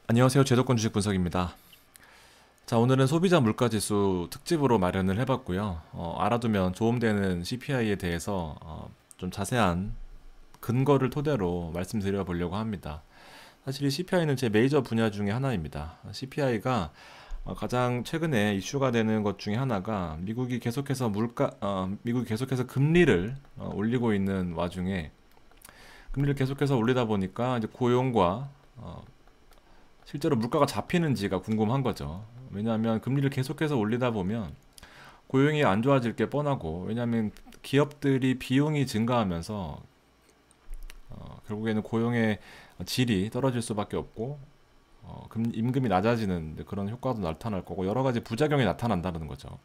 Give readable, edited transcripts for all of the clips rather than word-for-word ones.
안녕하세요. 제도권 주식 분석입니다. 자, 오늘은 소비자 물가지수 특집으로 마련을 해봤고요. 알아두면 도움되는 CPI에 대해서 좀 자세한 근거를 토대로 말씀드려 보려고 합니다. 사실 이 CPI는 제 메이저 분야 중에 하나입니다. CPI가 가장 최근에 이슈가 되는 것 중에 하나가 미국이 계속해서 금리를 올리고 있는 와중에 금리를 계속해서 올리다 보니까 이제 고용과 실제로 물가가 잡히는지가 궁금한 거죠. 왜냐하면 금리를 계속해서 올리다 보면 고용이 안 좋아질 게 뻔하고, 왜냐하면 기업들이 비용이 증가하면서 결국에는 고용의 질이 떨어질 수밖에 없고, 임금이 낮아지는 그런 효과도 나타날 거고, 여러 가지 부작용이 나타난다는 거죠.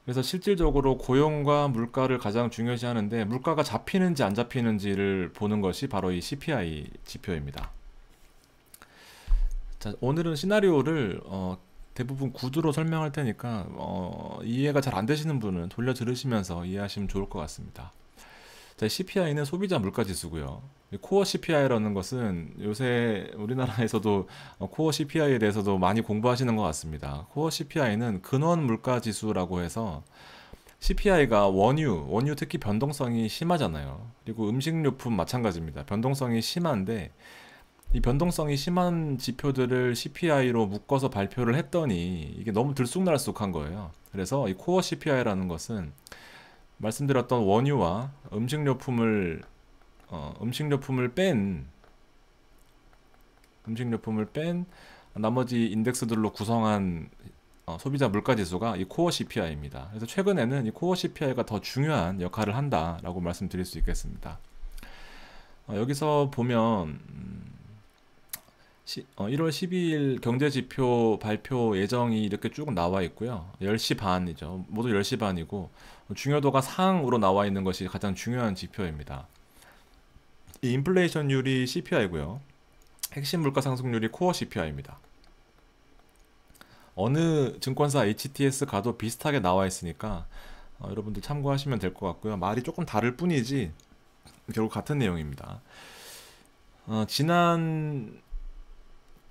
그래서 실질적으로 고용과 물가를 가장 중요시 하는데, 물가가 잡히는지 안 잡히는지를 보는 것이 바로 이 CPI 지표입니다. 자, 오늘은 시나리오를 대부분 구두로 설명할 테니까 이해가 잘 안 되시는 분은 돌려 들으시면서 이해하시면 좋을 것 같습니다. 자, CPI는 소비자 물가 지수고요. 코어 CPI라는 것은 요새 우리나라에서도 코어 CPI에 대해서도 많이 공부하시는 것 같습니다. 코어 CPI는 근원 물가 지수라고 해서 CPI가 원유 특히 변동성이 심하잖아요. 그리고 음식료품 마찬가지입니다. 변동성이 심한데 이 변동성이 심한 지표들을 CPI로 묶어서 발표를 했더니 이게 너무 들쑥날쑥한 거예요. 그래서 이 코어 CPI라는 것은 말씀드렸던 원유와 음식료품을 뺀 나머지 인덱스들로 구성한 소비자 물가지수가 이 코어 CPI입니다. 그래서 최근에는 이 코어 CPI가 더 중요한 역할을 한다라고 말씀드릴 수 있겠습니다. 여기서 보면 1월 12일 경제지표 발표 예정이 이렇게 쭉 나와 있고요. 10시 반이죠. 모두 10시 반이고 중요도가 상으로 나와 있는 것이 가장 중요한 지표입니다. 이 인플레이션율이 CPI고요. 핵심 물가 상승률이 코어 CPI입니다. 어느 증권사 HTS 가도 비슷하게 나와 있으니까 여러분들 참고하시면 될 것 같고요. 말이 조금 다를 뿐이지 결국 같은 내용입니다. 지난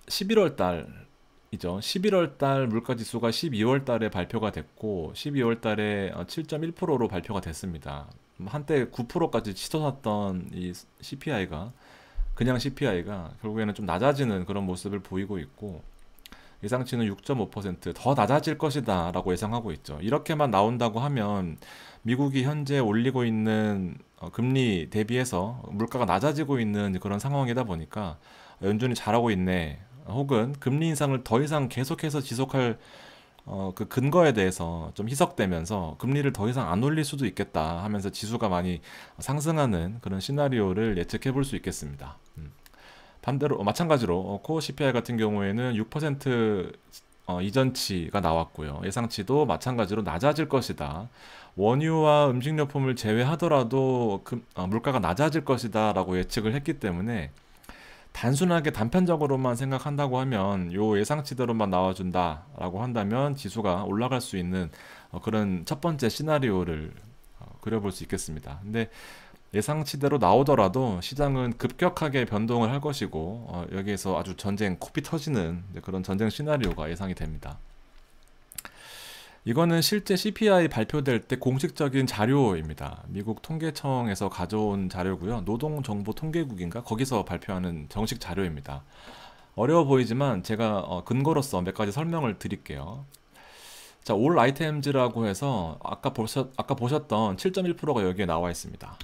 11월 달이죠. 11월 달 물가 지수가 12월 달에 발표가 됐고 12월 달에 7.1%로 발표가 됐습니다. 한때 9%까지 치솟았던 이 CPI가 그냥 CPI가 결국에는 좀 낮아지는 그런 모습을 보이고 있고 예상치는 6.5%더 낮아질 것이다 라고 예상하고 있죠. 이렇게만 나온다고 하면 미국이 현재 올리고 있는 금리 대비해서 물가가 낮아지고 있는 그런 상황이다 보니까 연준이 잘하고 있네, 혹은 금리 인상을 더 이상 계속해서 지속할 그 근거에 대해서 좀 희석되면서 금리를 더 이상 안 올릴 수도 있겠다 하면서 지수가 많이 상승하는 그런 시나리오를 예측해 볼 수 있겠습니다. 반대로 마찬가지로 코어 CPI 같은 경우에는 6% 이전치가 나왔고요. 예상치도 마찬가지로 낮아질 것이다. 원유와 음식료품을 제외하더라도 물가가 낮아질 것이다 라고 예측을 했기 때문에 단순하게 단편적으로만 생각한다고 하면 요 예상치대로만 나와준다 라고 한다면 지수가 올라갈 수 있는 그런 첫 번째 시나리오를 그려볼 수 있겠습니다. 근데 예상치대로 나오더라도 시장은 급격하게 변동을 할 것이고 여기에서 아주 전쟁 코피 터지는 그런 전쟁 시나리오가 예상이 됩니다. 이거는 실제 CPI 발표될 때 공식적인 자료입니다. 미국 통계청에서 가져온 자료고요. 노동정보통계국인가? 거기서 발표하는 정식 자료입니다. 어려워 보이지만 제가 근거로서 몇 가지 설명을 드릴게요. 자, 올 아이템즈라고 해서 아까 보셨던 7.1%가 여기에 나와 있습니다.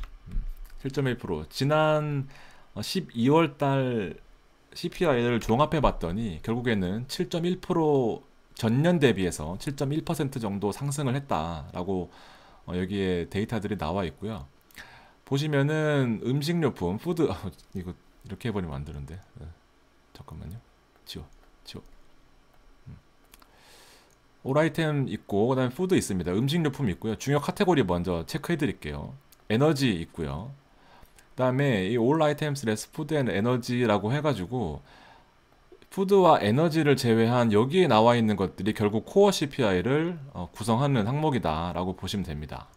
7.1%. 지난 12월 달 CPI를 종합해 봤더니 결국에는 7.1% 전년 대비해서 7.1% 정도 상승을 했다라고 여기에 데이터들이 나와 있고요. 보시면은 음식료품, 푸드 이거 이렇게 해버리면 안 되는데. 잠깐만요. 지워, 지워. 올 아이템 있고 그다음에 푸드 있습니다. 음식료품 있고요. 중요 카테고리 먼저 체크해 드릴게요. 에너지 있고요. 그다음에 이 올 아이템스 레스 푸드 앤 에너지라고 해가지고 푸드와 에너지를 제외한 여기에 나와 있는 것들이 결국 코어 CPI를 구성하는 항목이다 라고 보시면 됩니다.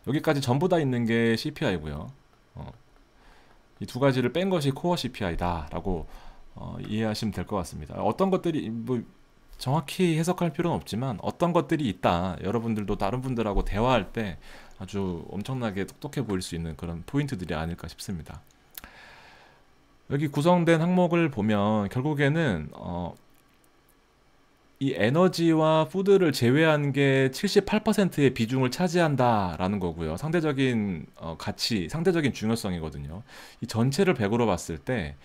여기까지 전부 다 있는 게 CPI고요. 이 두 가지를 뺀 것이 코어 CPI다 라고 이해하시면 될 것 같습니다. 어떤 것들이 뭐 정확히 해석할 필요는 없지만 어떤 것들이 있다. 여러분들도 다른 분들하고 대화할 때 아주 엄청나게 똑똑해 보일 수 있는 그런 포인트들이 아닐까 싶습니다. 여기 구성된 항목을 보면 결국에는 이 에너지와 푸드를 제외한 게 78%의 비중을 차지한다라는 거고요. 상대적인 가치, 상대적인 중요성이거든요. 이 전체를 100으로 봤을 때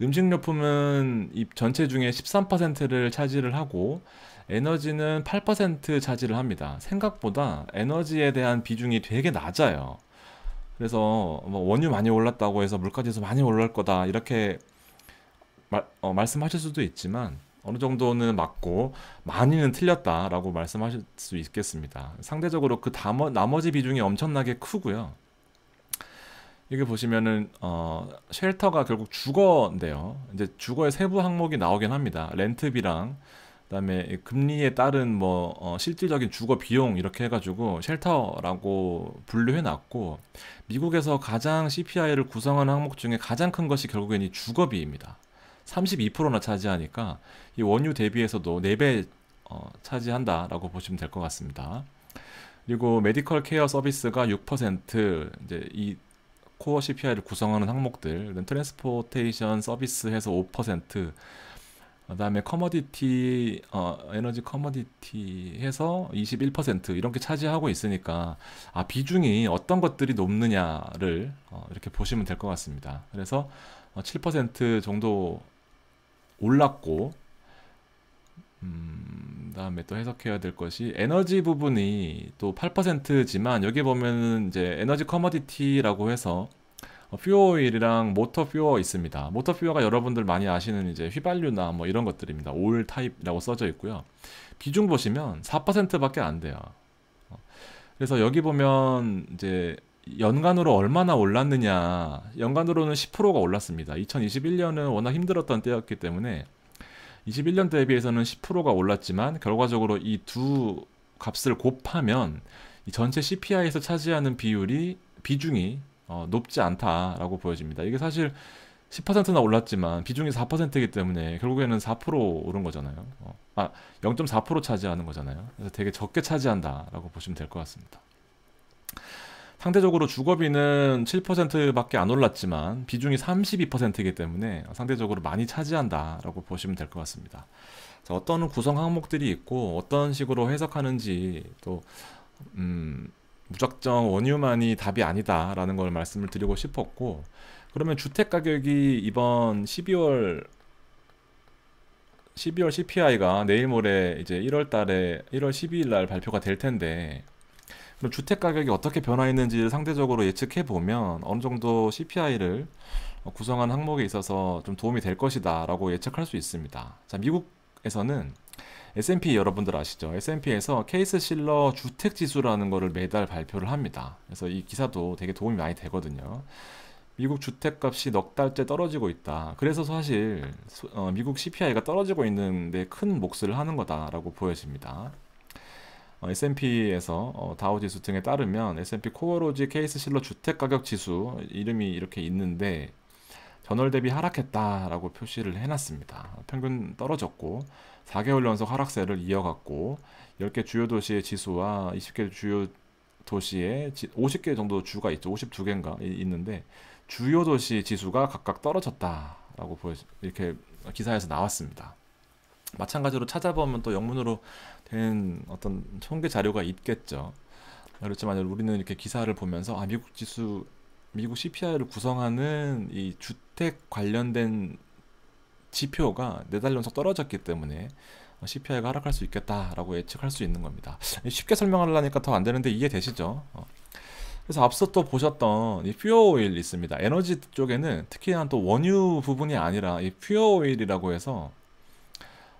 음식료품은 이 전체 중에 13%를 차지를 하고 에너지는 8% 차지를 합니다. 생각보다 에너지에 대한 비중이 되게 낮아요. 그래서 뭐 원유 많이 올랐다고 해서 물가지수 많이 올랄 거다 이렇게 말씀하실 수도 있지만 어느 정도는 맞고 많이는 틀렸다라고 말씀하실 수 있겠습니다. 상대적으로 그 나머지 비중이 엄청나게 크고요. 여기 보시면은 쉘터가 결국 주거인데요. 이제 주거의 세부 항목이 나오긴 합니다. 렌트비랑 그다음에 금리에 따른 뭐 실질적인 주거 비용 이렇게 해가지고 쉘터라고 분류해 놨고 미국에서 가장 CPI를 구성하는 항목 중에 가장 큰 것이 결국엔 이 주거비입니다. 32%나 차지하니까 이 원유 대비해서도 4배 차지한다라고 보시면 될 것 같습니다. 그리고 메디컬 케어 서비스가 6%, 이제 이 코어 CPI를 구성하는 항목들, 트랜스포테이션 서비스 해서 5%, 그다음에 커머디티, 에너지 커머디티 해서 21% 이렇게 차지하고 있으니까 비중이 어떤 것들이 높느냐를 이렇게 보시면 될 것 같습니다. 그래서 7% 정도 올랐고, 그다음에 또 해석해야 될 것이 에너지 부분이 또 8%지만 여기 보면은 이제 에너지 커머디티라고 해서 퓨어오일이랑 모터 퓨어 있습니다. 모터 퓨어가 여러분들 많이 아시는 이제 휘발유나 뭐 이런 것들입니다. 올 타입이라고 써져 있고요. 비중 보시면 4%밖에 안 돼요. 그래서 여기 보면 이제 연간으로 얼마나 올랐느냐, 연간으로는 10%가 올랐습니다. 2021년은 워낙 힘들었던 때였기 때문에 21년 대비해서는 10%가 올랐지만 결과적으로 이 두 값을 곱하면 이 전체 CPI에서 차지하는 비중이 높지 않다라고 보여집니다. 이게 사실 10%나 올랐지만 비중이 4%이기 때문에 결국에는 4% 오른 거잖아요. 0.4% 차지하는 거잖아요. 그래서 되게 적게 차지한다라고 보시면 될 것 같습니다. 상대적으로 주거비는 7%밖에 안 올랐지만 비중이 32%이기 때문에 상대적으로 많이 차지한다라고 보시면 될 것 같습니다. 자, 어떤 구성 항목들이 있고 어떤 식으로 해석하는지 또 무작정 원유만이 답이 아니다라는 걸 말씀을 드리고 싶었고, 그러면 주택 가격이 이번 12월 CPI가 내일 모레 이제 1월 달에 1월 12일 날 발표가 될 텐데, 그럼 주택 가격이 어떻게 변화했는지를 상대적으로 예측해 보면 어느 정도 CPI를 구성한 항목에 있어서 좀 도움이 될 것이다라고 예측할 수 있습니다. 자, 미국에서는 S&P 여러분들 아시죠? S&P에서 케이스 실러 주택 지수라는 거를 매달 발표를 합니다. 그래서 이 기사도 되게 도움이 많이 되거든요. 미국 주택값이 넉 달째 떨어지고 있다. 그래서 사실 미국 CPI가 떨어지고 있는데 큰 몫을 하는 거다라고 보여집니다. S&P에서 다우지수 등에 따르면 S&P 코어로지 케이스 실러 주택가격 지수 이름이 이렇게 있는데 전월 대비 하락했다라고 표시를 해놨습니다. 평균 떨어졌고 4개월 연속 하락세를 이어갔고 10개 주요 도시의 지수와 20개 주요 도시의 50개 정도 주가 있죠. 52개인가 있는데 주요 도시 지수가 각각 떨어졌다라고 이렇게 기사에서 나왔습니다. 마찬가지로 찾아보면 또 영문으로 된 어떤 통계 자료가 있겠죠. 그렇지만 우리는 이렇게 기사를 보면서 미국 CPI를 구성하는 이 주택 관련된 지표가 4달 연속 떨어졌기 때문에 CPI가 하락할 수 있겠다라고 예측할 수 있는 겁니다. 쉽게 설명하려니까 더 안 되는데 이해되시죠? 그래서 앞서 또 보셨던 이 퓨어오일 있습니다. 에너지 쪽에는 특히나 또 원유 부분이 아니라 이 퓨어오일이라고 해서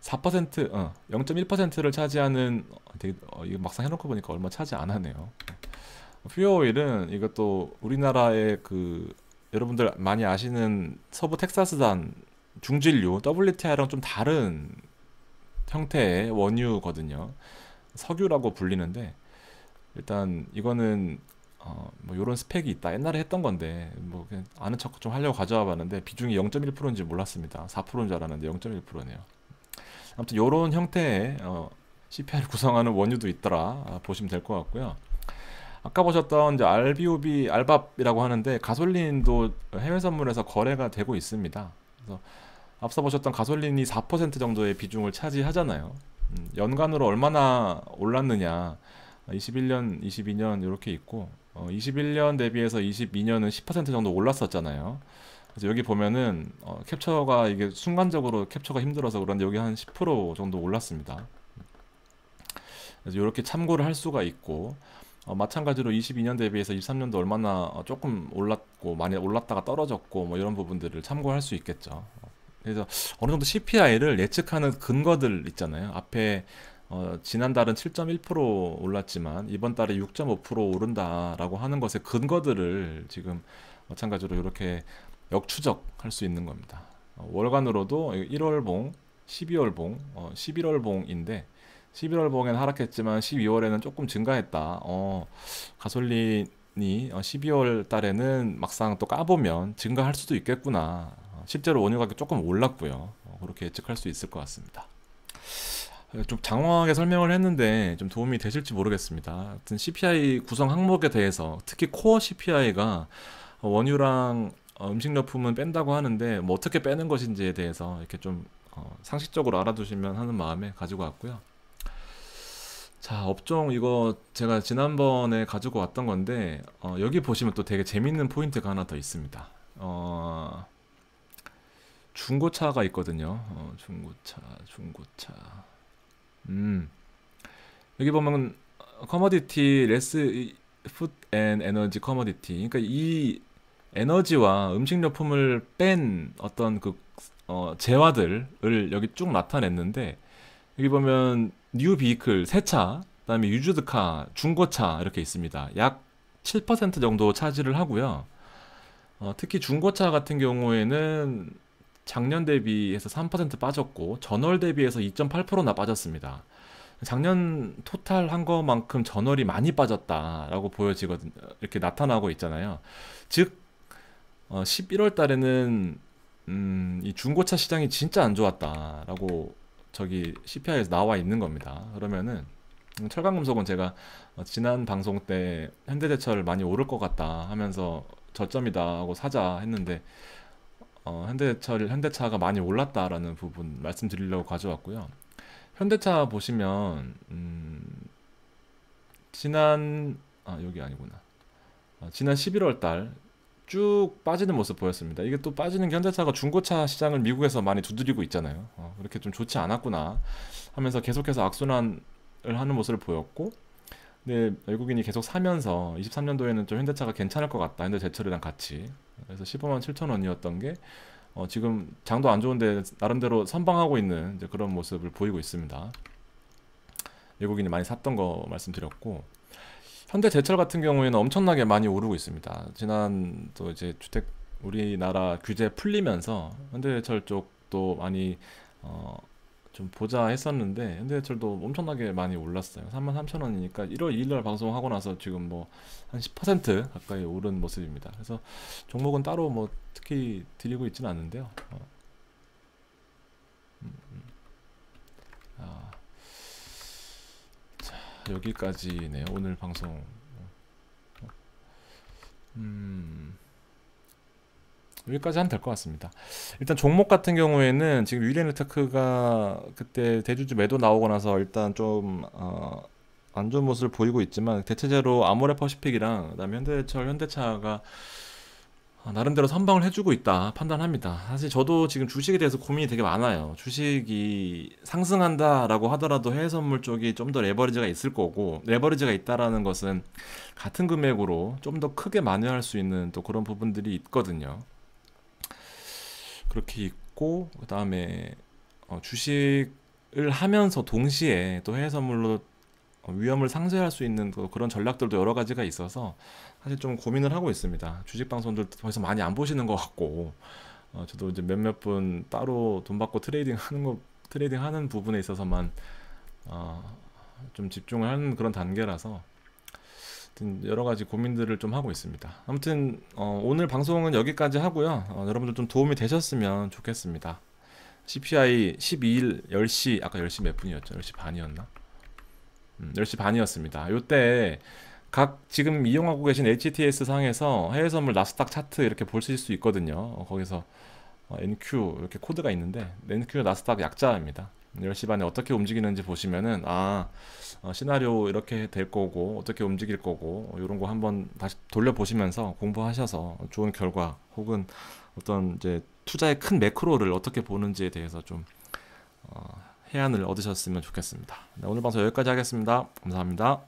4%, 0.1%를 차지하는 이거 막상 해놓고 보니까 얼마 차지 안 하네요. 퓨어오일은 이것도 우리나라의 여러분들 많이 아시는 서부 텍사스산 중진류 WTI랑 좀 다른 형태의 원유거든요. 석유라고 불리는데 일단 이거는 뭐 요런 스펙이 있다. 옛날에 했던 건데 뭐 그냥 아는 척 좀 하려고 가져와 봤는데 비중이 0.1%인지 몰랐습니다. 4%인 줄 알았는데 0.1%네요. 아무튼 요런 형태의 CPI를 구성하는 원유도 있더라. 보시면 될 것 같고요. 아까 보셨던 이제 RBOB, 알밥이라고 하는데 가솔린도 해외 선물에서 거래가 되고 있습니다. 그래서 앞서 보셨던 가솔린이 4% 정도의 비중을 차지하잖아요. 연간으로 얼마나 올랐느냐. 21년, 22년 이렇게 있고 21년 대비해서 22년은 10% 정도 올랐었잖아요. 그래서 여기 보면은 캡처가 이게 순간적으로 캡처가 힘들어서 그런데 여기 한 10% 정도 올랐습니다. 그래서 이렇게 참고를 할 수가 있고 마찬가지로 22년 대비해서 23년도 얼마나 조금 올랐고 많이 올랐다가 떨어졌고 뭐 이런 부분들을 참고할 수 있겠죠. 그래서 어느 정도 CPI를 예측하는 근거들 있잖아요. 앞에 지난달은 7.1% 올랐지만 이번 달에 6.5% 오른다라고 하는 것의 근거들을 지금 마찬가지로 이렇게 역추적할 수 있는 겁니다. 월간으로도 1월봉, 12월봉, 11월봉인데 11월봉에는 하락했지만 12월에는 조금 증가했다. 가솔린이 12월 달에는 막상 또 까보면 증가할 수도 있겠구나. 실제로 원유 가격 조금 올랐고요. 그렇게 예측할 수 있을 것 같습니다. 좀 장황하게 설명을 했는데 좀 도움이 되실지 모르겠습니다. 하여튼 CPI 구성 항목에 대해서 특히 코어 CPI가 원유랑 음식료품은 뺀다고 하는데 뭐 어떻게 빼는 것인지에 대해서 이렇게 좀 상식적으로 알아두시면 하는 마음에 가지고 왔고요. 자, 업종 이거 제가 지난번에 가지고 왔던 건데 여기 보시면 또 되게 재밌는 포인트가 하나 더 있습니다. 중고차가 있거든요. 중고차. 음, 여기 보면 커머디티 레스 푸드 앤 에너지 커머디티. 그러니까 이 에너지와 음식료품을 뺀 어떤 그 재화들을 여기 쭉 나타냈는데 여기 보면 뉴 비이클 새 차, 그다음에 유즈드카 중고차 이렇게 있습니다. 약 7% 정도 차지를 하고요. 특히 중고차 같은 경우에는 작년 대비해서 3% 빠졌고 전월 대비해서 2.8%나 빠졌습니다. 작년 토탈 한 거만큼 전월이 많이 빠졌다라고 보여지거든요. 이렇게 나타나고 있잖아요. 즉 11월 달에는 이 중고차 시장이 진짜 안 좋았다라고 저기 CPI에서 나와 있는 겁니다. 그러면은 철강금속은 제가 지난 방송 때 현대제철 많이 오를 것 같다 하면서 저점이다 하고 사자 했는데 현대차가 많이 올랐다라는 부분 말씀드리려고 가져왔고요. 현대차 보시면 여기 아니구나. 지난 11월 달 쭉 빠지는 모습 보였습니다. 이게 또 빠지는 게 현대차가 중고차 시장을 미국에서 많이 두드리고 있잖아요. 그렇게 좀 좋지 않았구나 하면서 계속해서 악순환을 하는 모습을 보였고, 근데 외국인이 계속 사면서 23년도에는 좀 현대차가 괜찮을 것 같다. 현대제철이랑 같이. 그래서 15만 7천 원이었던 게 지금 장도 안 좋은데 나름대로 선방하고 있는 이제 그런 모습을 보이고 있습니다. 외국인이 많이 샀던 거 말씀드렸고, 현대제철 같은 경우에는 엄청나게 많이 오르고 있습니다. 지난 또 이제 주택 우리나라 규제 풀리면서 현대제철 쪽도 많이 좀 보자 했었는데 현대제철도 엄청나게 많이 올랐어요. 33,000원이니까 1월 2일날 방송하고 나서 지금 뭐 한 10% 가까이 오른 모습입니다. 그래서 종목은 따로 뭐 특히 드리고 있지는 않는데요. 아, 자, 여기까지네요. 오늘 방송. 여기까지 하면 될 것 같습니다. 일단 종목 같은 경우에는 지금 위례네테크가 그때 대주주 매도 나오고 나서 일단 좀 안 좋은 모습을 보이고 있지만 대체제로 아모레퍼시픽이랑 그다음에 현대제철, 현대차가 나름대로 선방을 해주고 있다 판단합니다. 사실 저도 지금 주식에 대해서 고민이 되게 많아요. 주식이 상승한다라고 하더라도 해외선물 쪽이 좀 더 레버리지가 있을 거고, 레버리지가 있다라는 것은 같은 금액으로 좀 더 크게 만회할 수 있는 또 그런 부분들이 있거든요. 그렇게 있고, 그 다음에 주식을 하면서 동시에 또 해외 선물로 위험을 상쇄할 수 있는 그런 전략들도 여러 가지가 있어서 사실 좀 고민을 하고 있습니다. 주식 방송들 벌써 많이 안 보시는 것 같고, 저도 이제 몇몇 분 따로 돈 받고 트레이딩 하는 부분에 있어서만 좀 집중을 하는 그런 단계라서 하여튼 여러 가지 고민들을 좀 하고 있습니다. 아무튼 오늘 방송은 여기까지 하고요. 여러분들 좀 도움이 되셨으면 좋겠습니다. CPI 12일 10시 아까 10시 몇 분이었죠? 10시 반이었나? 10시 반이었습니다. 요때 각 지금 이용하고 계신 HTS 상에서 해외 선물 나스닥 차트 이렇게 보실 수 있거든요. 거기서 NQ 이렇게 코드가 있는데 NQ 나스닥 약자입니다. 10시 반에 어떻게 움직이는지 보시면은 시나리오 이렇게 될 거고 어떻게 움직일 거고 이런 거 한번 다시 돌려보시면서 공부하셔서 좋은 결과 혹은 어떤 이제 투자의 큰 매크로를 어떻게 보는지에 대해서 좀 해안을 얻으셨으면 좋겠습니다. 네, 오늘 방송 여기까지 하겠습니다. 감사합니다.